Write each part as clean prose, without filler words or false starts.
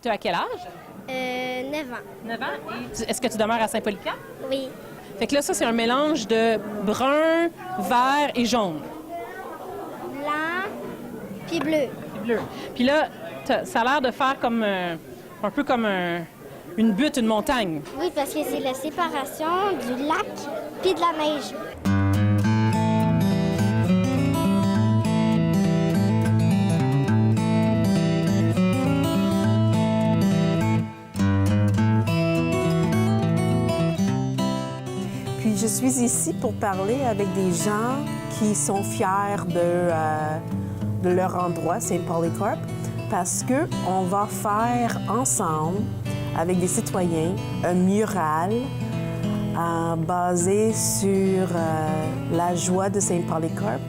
Tu as quel âge? 9 ans. 9 ans. Et est-ce que tu demeures à Saint-Polycarpe? Oui. Fait que là, ça, c'est un mélange de brun, vert et jaune. Blanc, puis bleu. Puis bleu. Puis là, ça a l'air de faire comme un peu comme une butte, une montagne. Oui, parce que c'est la séparation du lac puis de la neige. Puis je suis ici pour parler avec des gens qui sont fiers de leur endroit, Saint-Polycarpe, parce qu'on va faire ensemble, avec des citoyens, un mural basé sur la joie de Saint-Polycarpe,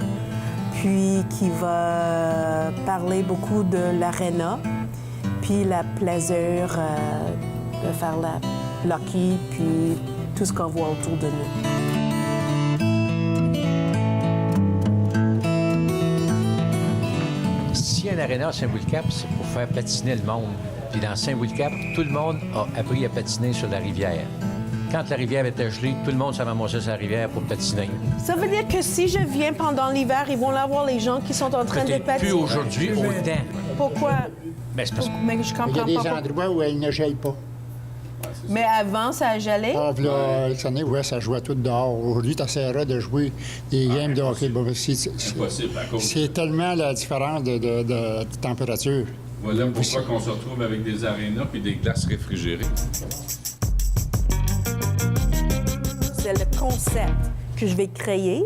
puis qui va parler beaucoup de l'aréna, puis la plaisir de faire la hockey, puis tout ce qu'on voit autour de nous. S'il y a un aréna à Saint-Polycarpe, c'est pour faire patiner le monde. Puis dans Saint-Polycarpe, tout le monde a appris à patiner sur la rivière. Quand la rivière était gelée, tout le monde s'est ramassé sur la rivière pour patiner. Ça veut dire que si je viens pendant l'hiver, ils vont l'avoir les gens qui sont en train de Peut-être patiner. plus aujourd'hui, autant. Pourquoi? Ben, c'est parce que Mais je Il y comprends a des pas. endroits où elle ne gèle pas. Mais avant, ça gelait? Ah, là, cette année, ouais, ça jouait tout dehors. Aujourd'hui, tu essaieras de jouer des games de hockey. Bon, Impossible à cause. c'est tellement la différence de température. Voilà pourquoi on se retrouve avec des arénas puis des glaces réfrigérées. C'est le concept que je vais créer,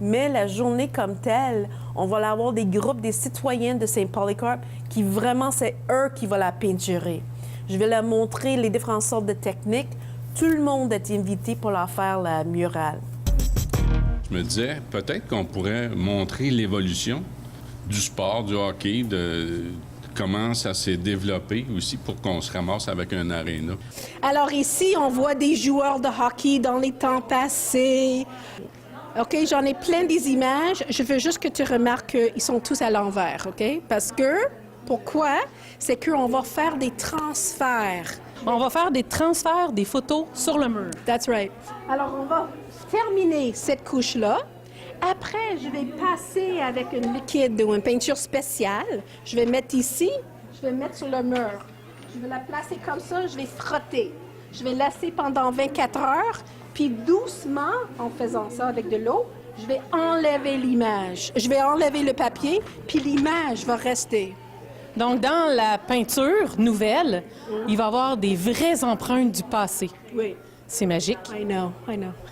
mais la journée comme telle, on va avoir des groupes, des citoyens de Saint-Polycarpe qui vraiment, c'est eux qui vont la peinturer. Je vais leur montrer les différentes sortes de techniques. Tout le monde est invité pour leur faire la murale. Je me disais, peut-être qu'on pourrait montrer l'évolution du sport, du hockey, de comment ça s'est développé aussi pour qu'on se ramasse avec un aréna. Alors ici, on voit des joueurs de hockey dans les temps passés. OK, j'en ai plein des images. Je veux juste que tu remarques qu'ils sont tous à l'envers, OK? Parce que, pourquoi? C'est qu'on va faire des transferts. On va faire des transferts des photos sur le mur. That's right. Alors, on va terminer cette couche-là. Après, je vais passer avec un liquide ou une peinture spéciale. Je vais mettre ici, je vais mettre sur le mur. Je vais la placer comme ça, je vais frotter. Je vais laisser pendant 24 heures, puis doucement, en faisant ça avec de l'eau, je vais enlever l'image. Je vais enlever le papier, puis l'image va rester. Donc, dans la peinture nouvelle, il va y avoir des vraies empreintes du passé. Oui. C'est magique. I know.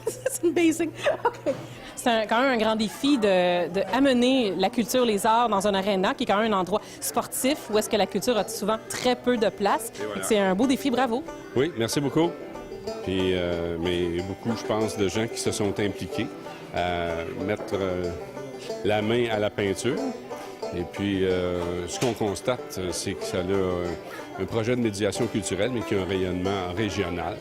It's amazing. OK. C'est quand même un grand défi de amener la culture, les arts dans un aréna, qui est quand même un endroit sportif où est-ce que la culture a souvent très peu de place. voilà. C'est un beau défi, bravo. Oui, merci beaucoup. Puis, mais beaucoup, je pense, de gens qui se sont impliqués à mettre la main à la peinture. Et puis, ce qu'on constate, c'est que ça a un projet de médiation culturelle, mais qui a un rayonnement régional.